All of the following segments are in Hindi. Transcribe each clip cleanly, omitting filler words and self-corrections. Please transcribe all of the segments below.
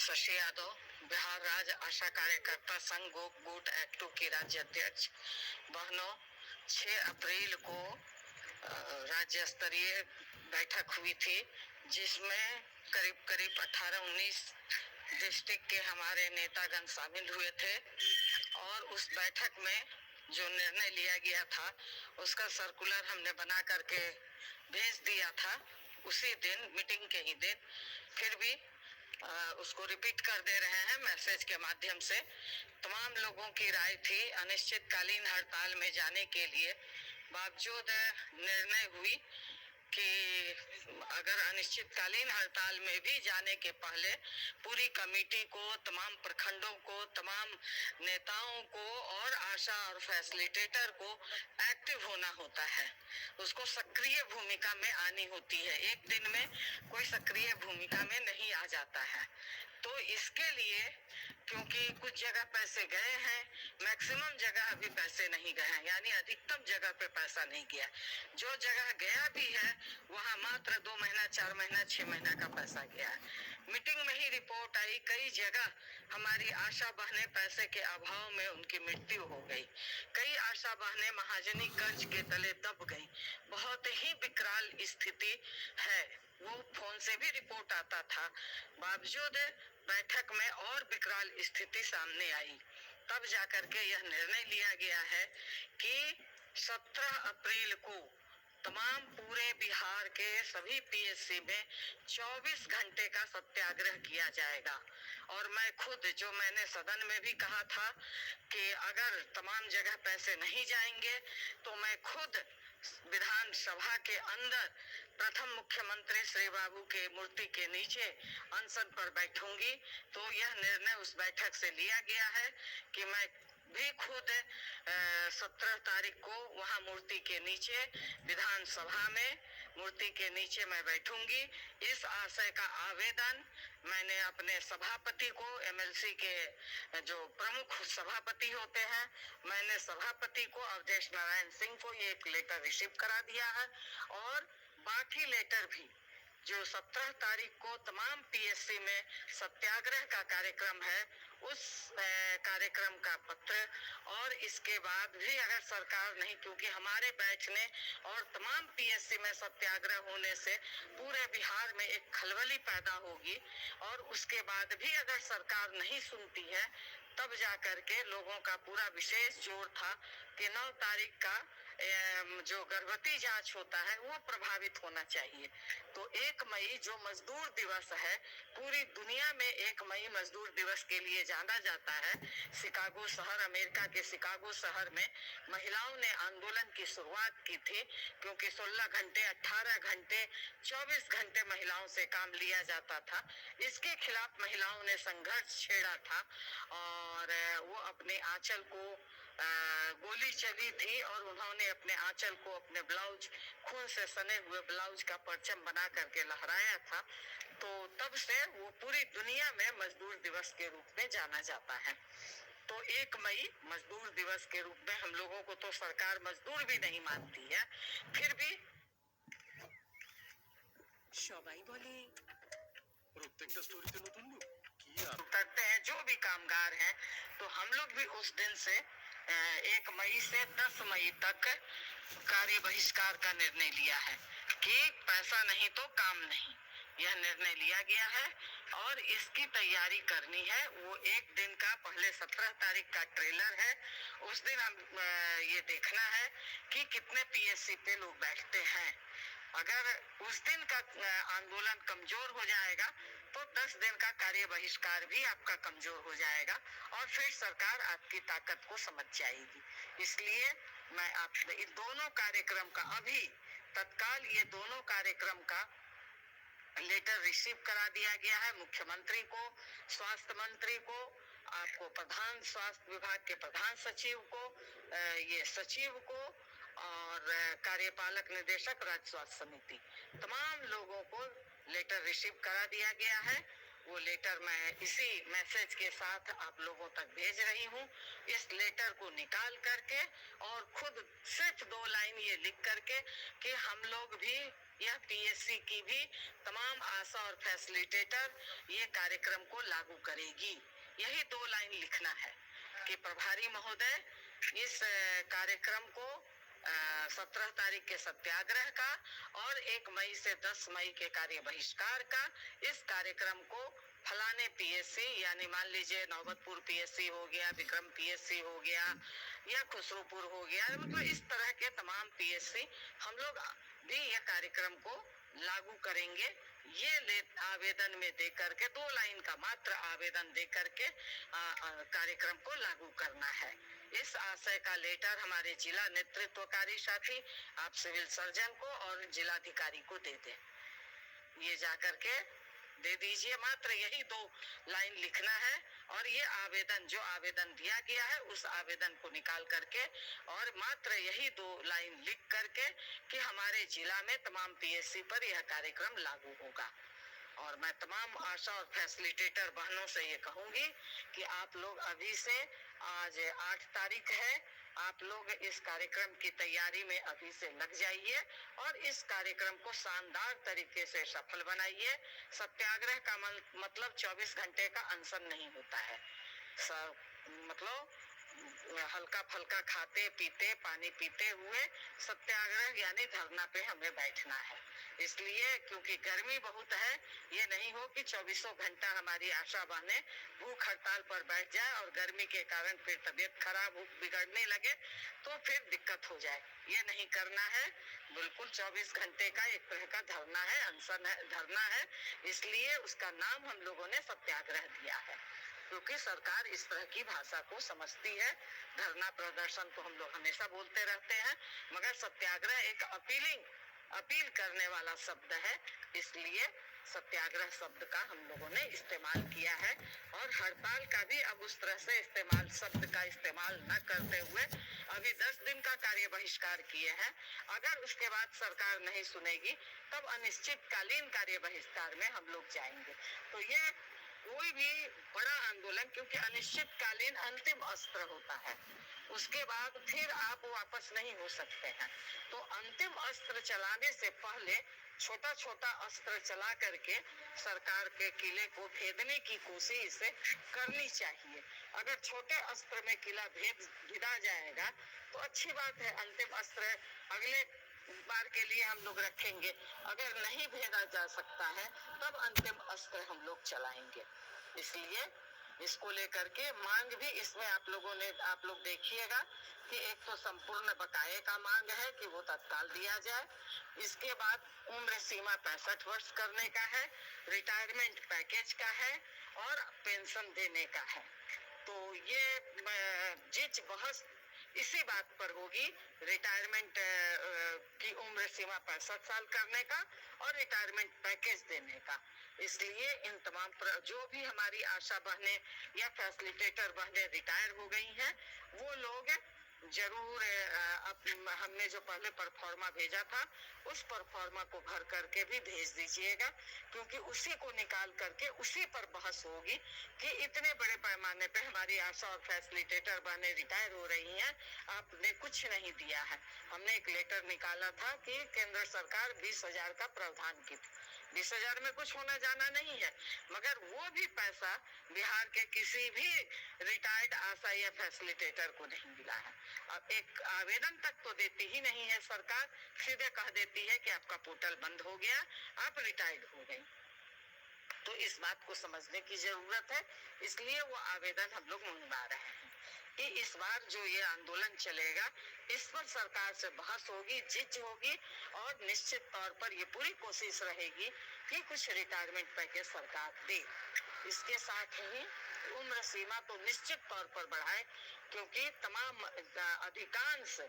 शशि यादव, बिहार राज्य आशा कार्यकर्ता संघ गुट एक्ट 2 की राज्य अध्यक्ष। बहनों, 6 अप्रैल को राज्य स्तरीय बैठक हुई थी, जिसमें करीब करीब 18-19 डिस्ट्रिक्ट के हमारे नेतागण शामिल हुए थे और उस बैठक में जो निर्णय लिया गया था उसका सर्कुलर हमने बना करके भेज दिया था उसी दिन, मीटिंग के ही दिन। फिर भी उसको रिपीट कर दे रहे हैं मैसेज के माध्यम से। तमाम लोगों की राय थी अनिश्चितकालीन हड़ताल में जाने के लिए। बावजूद निर्णय हुई कि अगर अनिश्चितकालीन हड़ताल में भी जाने के पहले पूरी कमेटी को, तमाम प्रखंडों को, तमाम नेताओं को और आशा और फैसिलिटेटर को एक्टिव होना होता है, उसको सक्रिय भूमिका में आनी होती है। एक दिन में कोई सक्रिय भूमिका में नहीं आ जाता है। तो इसके लिए, क्योंकि कुछ जगह पैसे गए हैं, मैक्सिमम जगह अभी पैसे नहीं गए हैं, यानी अधिकतम जगह पे पैसा नहीं गया। जो जगह गया भी है वहाँ मात्र 2 महीना, 4 महीना, 6 महीना का पैसा गया है। मीटिंग में ही रिपोर्ट आई, कई जगह हमारी आशा बहनें पैसे के अभाव में उनकी मृत्यु हो गई। कई आशा बहनें महाजनी कर्ज के तले दब गई। बहुत ही विकराल स्थिति है, वो फोन से भी रिपोर्ट आता था। बावजूद बैठक में और विकराल स्थिति सामने आई, तब जाकर के यह निर्णय लिया गया है कि 17 अप्रैल को तमाम पूरे बिहार के सभी पीएससी में 24 घंटे का सत्याग्रह किया जाएगा। और मैं खुद, जो मैंने सदन में भी कहा था कि अगर तमाम जगह पैसे नहीं जाएंगे तो मैं खुद विधानसभा के अंदर प्रथम मुख्यमंत्री श्री बाबू के मूर्ति के नीचे अनशन पर बैठूंगी। तो यह निर्णय उस बैठक से लिया गया है कि मैं भी खुद 17 तारीख को वहां मूर्ति के नीचे, विधानसभा में मूर्ति के नीचे मैं बैठूंगी। इस आशय का आवेदन मैंने अपने सभापति को, एमएलसी के जो प्रमुख सभापति होते हैं, मैंने सभापति को अवधेश नारायण सिंह को ये एक लेटर रिसीव करा दिया है। और बाकी लेटर भी जो 17 तारीख को तमाम पीएससी में सत्याग्रह का कार्यक्रम है, उस कार्यक्रम का पत्र, और इसके बाद भी अगर सरकार नहीं, क्योंकि हमारे बैठने और तमाम पीएससी में सत्याग्रह होने से पूरे बिहार में एक खलबली पैदा होगी, और उसके बाद भी अगर सरकार नहीं सुनती है, तब जाकर के लोगों का पूरा विशेष जोर था कि 9 तारीख का जो गर्भवती जांच होता है वो प्रभावित होना चाहिए। तो 1 मई जो मजदूर दिवस है, पूरी दुनिया में 1 मई मजदूर दिवस के लिए जाना जाता है। शिकागो शहर, अमेरिका के शिकागो शहर में महिलाओं ने आंदोलन की शुरुआत की थी, क्योंकि 16 घंटे, 18 घंटे, 24 घंटे महिलाओं से काम लिया जाता था। इसके खिलाफ महिलाओं ने संघर्ष छेड़ा था और वो अपने आंचल को, गोली चली थी और उन्होंने अपने आंचल को, अपने ब्लाउज, खून से सने हुए ब्लाउज का परचम बना करके लहराया था। तो तब से वो पूरी दुनिया में मजदूर दिवस के रूप में जाना जाता है। तो 1 मई मजदूर दिवस के रूप में, हम लोगों को तो सरकार मजदूर भी नहीं मानती है, फिर भी সবাই বলে প্রত্যেকটা স্টোরিতে নতুন লুক কি আর करते हैं जो भी कामगार हैं। तो हम लोग भी उस दिन से 1 मई से 10 मई तक कार्य बहिष्कार का निर्णय लिया है कि पैसा नहीं तो काम नहीं, यह निर्णय लिया गया है। और इसकी तैयारी करनी है। वो एक दिन का, पहले 17 तारीख का ट्रेलर है, उस दिन हम ये देखना है कि कितने पीएससी पे लोग बैठते हैं। अगर उस दिन का आंदोलन कमजोर हो जाएगा तो 10 दिन का कार्य बहिष्कार भी आपका कमजोर हो जाएगा और फिर सरकार आपकी ताकत को समझ जाएगी। इसलिए मैं आप इन दोनों कार्यक्रम का, अभी तत्काल ये दोनों कार्यक्रम का लेटर रिसीव करा दिया गया है मुख्यमंत्री को, स्वास्थ्य मंत्री को, आपको प्रधान स्वास्थ्य विभाग के प्रधान सचिव को, ये सचिव को और कार्यपालक निदेशक राज्य स्वास्थ्य समिति, तमाम लोगों को लेटर रिसीव करा दिया गया है। वो लेटर मैं इसी मैसेज के साथ आप लोगों तक भेज रही हूँ। इस लेटर को निकाल करके और खुद सिर्फ 2 लाइन ये लिख करके कि हम लोग भी, यह पीएससी की भी तमाम आशा और फैसिलिटेटर ये कार्यक्रम को लागू करेगी। यही 2 लाइन लिखना है कि प्रभारी महोदय इस कार्यक्रम को 17 तारीख के सत्याग्रह का और 1 मई से 10 मई के कार्य बहिष्कार का, इस कार्यक्रम को फलाने पीएससी यानी मान लीजिए नौबतपुर पीएससी हो गया, विक्रम पीएससी हो गया या खुसरूपुर हो गया, मतलब इस तरह के तमाम पीएससी हम लोग भी यह कार्यक्रम को लागू करेंगे। ये आवेदन में दे करके 2 लाइन का मात्र आवेदन दे करके कार्यक्रम को लागू करना है। इस आशय का लेटर हमारे जिला नेतृत्वकारी साथी आप सिविल सर्जन को और जिलाधिकारी को दे दें। ये जाकर के दे दीजिए। मात्र यही 2 लाइन लिखना है और ये आवेदन, जो आवेदन दिया गया है उस आवेदन को निकाल करके और मात्र यही 2 लाइन लिख करके कि हमारे जिला में तमाम पीएससी पर यह कार्यक्रम लागू होगा। और मैं तमाम आशा और फैसिलिटेटर बहनों से ये कहूंगी कि आप लोग अभी से, आज 8 तारीख है, आप लोग इस कार्यक्रम की तैयारी में अभी से लग जाइए और इस कार्यक्रम को शानदार तरीके से सफल बनाइए। सत्याग्रह का मतलब 24 घंटे का अनशन नहीं होता है। मतलब हल्का फल्का खाते पीते पानी पीते हुए सत्याग्रह यानी धरना पे हमें बैठना है। इसलिए क्योंकि गर्मी बहुत है, ये नहीं हो कि 24 घंटा हमारी आशा बहनें भूख हड़ताल पर बैठ जाए और गर्मी के कारण फिर तबीयत खराब बिगड़ने लगे तो फिर दिक्कत हो जाए। ये नहीं करना है। बिल्कुल 24 घंटे का एक तरह का धरना है, अनशन है, धरना है। इसलिए उसका नाम हम लोगों ने सत्याग्रह दिया है क्योंकि सरकार इस तरह की भाषा को समझती है। धरना प्रदर्शन तो हम लोग हमेशा बोलते रहते हैं, मगर सत्याग्रह एक अपील करने वाला शब्द है, इसलिए सत्याग्रह शब्द का हम लोगों ने इस्तेमाल किया है। और हड़ताल का भी अब उस तरह से शब्द का इस्तेमाल न करते हुए अभी 10 दिन का कार्य बहिष्कार किए हैं। अगर उसके बाद सरकार नहीं सुनेगी तब अनिश्चितकालीन कार्य बहिष्कार में हम लोग जाएंगे। तो ये कोई भी बड़ा आंदोलन, क्योंकि अनिश्चितकालीन अंतिम अस्त्र होता है, उसके बाद फिर आप वापस नहीं हो सकते हैं। तो अंतिम अस्त्र चलाने से पहले छोटा छोटा अस्त्र चला करके सरकार के किले को भेदने की कोशिश करनी चाहिए। अगर छोटे अस्त्र में किला भिदा जाएगा तो अच्छी बात है, अंतिम अस्त्र अगले बार के लिए हम लोग रखेंगे। अगर नहीं भेदा जा सकता है तब अंतिम अस्त्र हम लोग चलाएंगे। इसलिए इसको लेकर के मांग भी इसमें आप लोग देखिएगा कि एक तो संपूर्ण बकाये का मांग है कि वो तत्काल दिया जाए। इसके बाद उम्र सीमा 65 वर्ष करने का है, रिटायरमेंट पैकेज का है और पेंशन देने का है। तो ये जिच बहस इसी बात पर होगी, रिटायरमेंट की उम्र सीमा 65 साल करने का और रिटायरमेंट पैकेज देने का। इसलिए इन तमाम जो भी हमारी आशा बहनें या फैसिलिटेटर बहनें रिटायर हो गई हैं, वो लोग जरूर हमने जो पहले परफॉर्मा भेजा था उस परफॉर्मा को भर करके भी भेज दीजिएगा, क्योंकि उसी को निकाल करके उसी पर बहस होगी कि इतने बड़े पैमाने पे हमारी आशा और फैसिलिटेटर बहनें रिटायर हो रही हैं, आपने कुछ नहीं दिया है। हमने एक लेटर निकाला था कि केंद्र सरकार 20,000 का प्रावधान की थी। 20,000 में कुछ होना जाना नहीं है, मगर वो भी पैसा बिहार के किसी भी रिटायर्ड आशा या फैसिलिटेटर को नहीं मिला है। अब एक आवेदन तक तो देती ही नहीं है सरकार, सीधे कह देती है कि आपका पोर्टल बंद हो गया, आप रिटायर्ड हो गई। तो इस बात को समझने की जरूरत है। इसलिए वो आवेदन हम लोग मंगवा रहे हैं कि इस बार जो ये आंदोलन चलेगा इस पर सरकार से बहस होगी, जिच होगी और निश्चित तौर पर ये पूरी कोशिश रहेगी कि कुछ रिटायरमेंट पैकेज सरकार दे। इसके साथ ही उम्र सीमा तो निश्चित तौर पर बढ़ाए, क्योंकि तमाम अधिकांश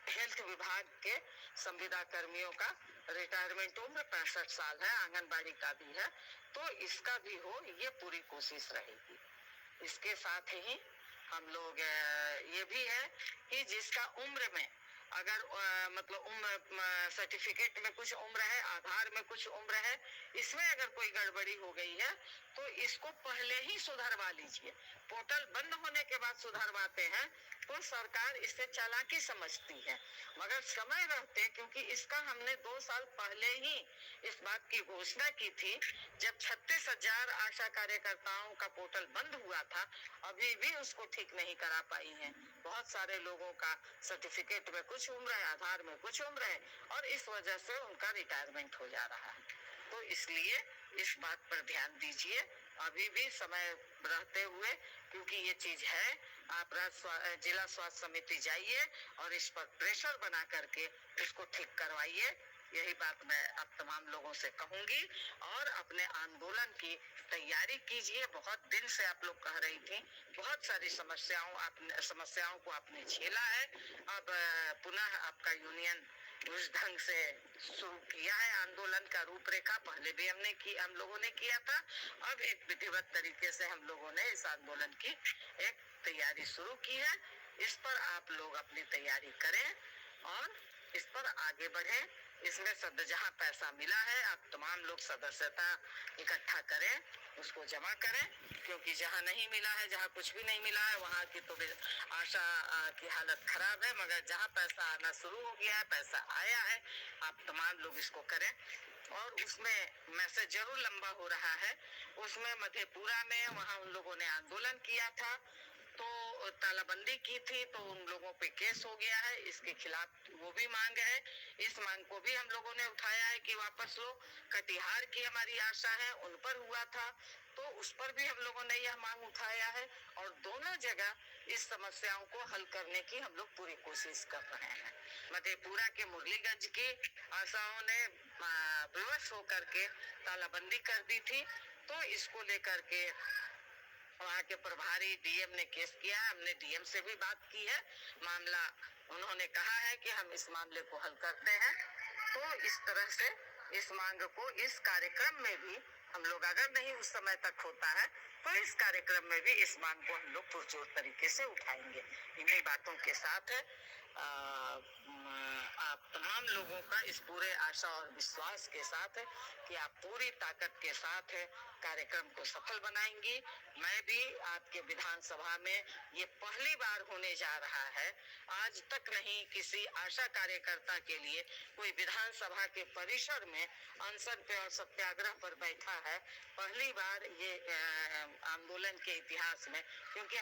हेल्थ विभाग के संविदा कर्मियों का रिटायरमेंट उम्र 65 साल है, आंगनबाड़ी का भी है, तो इसका भी हो, ये पूरी कोशिश रहेगी। इसके साथ ही हम लोग ये भी है कि जिसका उम्र में अगर मतलब उम्र सर्टिफिकेट में कुछ उम्र है, आधार में कुछ उम्र है, इसमें अगर कोई गड़बड़ी हो गई है तो इसको पहले ही सुधरवा लीजिए। पोर्टल बंद होने के बाद सुधरवाते हैं तो सरकार इससे चालाकी समझती है, मगर समय रहते, क्योंकि इसका हमने 2 साल पहले ही इस बात की घोषणा की थी जब 36,000 आशा कार्यकर्ताओं का पोर्टल बंद हुआ था, अभी भी उसको ठीक नहीं करा पाई है। बहुत सारे लोगों का सर्टिफिकेट में कुछ उम्र है, आधार में कुछ उम्र है, और इस वजह से उनका रिटायरमेंट हो जा रहा है। तो इसलिए इस बात पर ध्यान दीजिए अभी भी समय रहते हुए, क्योंकि ये चीज है। आप जिला स्वास्थ्य समिति जाइए और इस पर प्रेशर बना करके इसको ठीक करवाइए। यही बात मैं आप तमाम लोगों से कहूंगी, और अपने आंदोलन की तैयारी कीजिए। बहुत दिन से आप लोग कह रही थी, बहुत सारी समस्याओं को आपने झेला है। अब पुनः आपका यूनियन उस ढंग से शुरू किया है आंदोलन का रूपरेखा। पहले भी हम लोगों ने किया था। अब एक विधिवत तरीके से हम लोगों ने इस आंदोलन की एक तैयारी शुरू की है। इस पर आप लोग अपनी तैयारी करें और इस पर आगे बढ़े। इसमें जहाँ पैसा मिला है आप तमाम लोग सदस्यता इकट्ठा करें, उसको जमा करें, क्योंकि जहाँ नहीं मिला है, जहाँ कुछ भी नहीं मिला है, वहाँ की तो आशा की हालत खराब है। मगर जहाँ पैसा आना शुरू हो गया है, पैसा आया है, आप तमाम लोग इसको करें। और उसमें मैसेज जरूर लंबा हो रहा है। उसमें मधेपुरा में वहाँ उन लोगों ने आंदोलन किया था तो तालाबंदी की थी, तो उन लोगों पे केस हो गया है। इसके खिलाफ वो भी मांग है, इस मांग को भी हम लोगों ने उठाया है कि वापस लो। कटिहार की हमारी आशा है, उन पर हुआ था तो उस पर भी हम लोगों ने यह मांग उठाया है, और दोनों जगह इस समस्याओं को हल करने की हम लोग पूरी कोशिश कर रहे हैं। मधेपुरा के मुरलीगंज की आशाओं ने विवश होकर के तालाबंदी कर दी थी, तो इसको लेकर के वहाँ के प्रभारी डीएम ने केस किया। हमने डीएम से भी बात की है, मामला उन्होंने कहा है कि हम इस मामले को हल करते हैं। तो इस तरह से इस मांग को इस कार्यक्रम में भी हम लोग, अगर नहीं उस समय तक होता है तो इस कार्यक्रम में भी इस मांग को हम लोग पुरजोर तरीके से उठाएंगे। इन्हीं बातों के साथ आप तमाम लोगों का इस पूरे आशा और विश्वास के साथ है कि आप पूरी ताकत के साथ कार्यक्रम को सफल बनाएंगी। मैं भी आपके विधानसभा में ये पहली बार होने जा रहा है, आज तक नहीं किसी आशा कार्यकर्ता के लिए कोई विधानसभा के परिसर में अनशन पे और सत्याग्रह पर बैठा है। पहली बार ये आंदोलन के इतिहास में, क्योंकि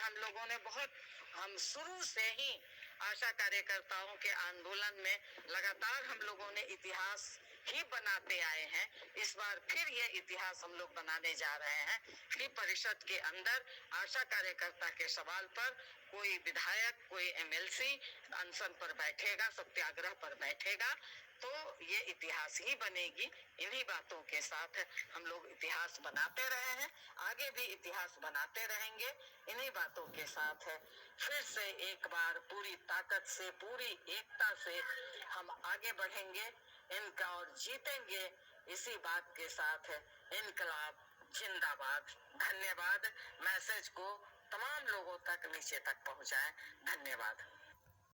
हम शुरू से ही आशा कार्यकर्ताओं के आंदोलन में लगातार हम लोगों ने इतिहास ही बनाते आए हैं। इस बार फिर ये इतिहास हम लोग बनाने जा रहे हैं कि परिषद के अंदर आशा कार्यकर्ता के सवाल पर कोई विधायक, कोई एमएलसी अनशन पर बैठेगा, सत्याग्रह पर बैठेगा, तो ये इतिहास ही बनेगी। इन्हीं बातों के साथ हम लोग इतिहास बनाते रहे हैं, आगे भी इतिहास बनाते रहेंगे। इन्हीं बातों के साथ फिर से एक बार पूरी ताकत से, पूरी एकता से हम आगे बढ़ेंगे इनका और जीतेंगे। इसी बात के साथ इनकलाब जिंदाबाद। धन्यवाद। मैसेज को तमाम लोगों तक नीचे तक पहुंचाएं। धन्यवाद।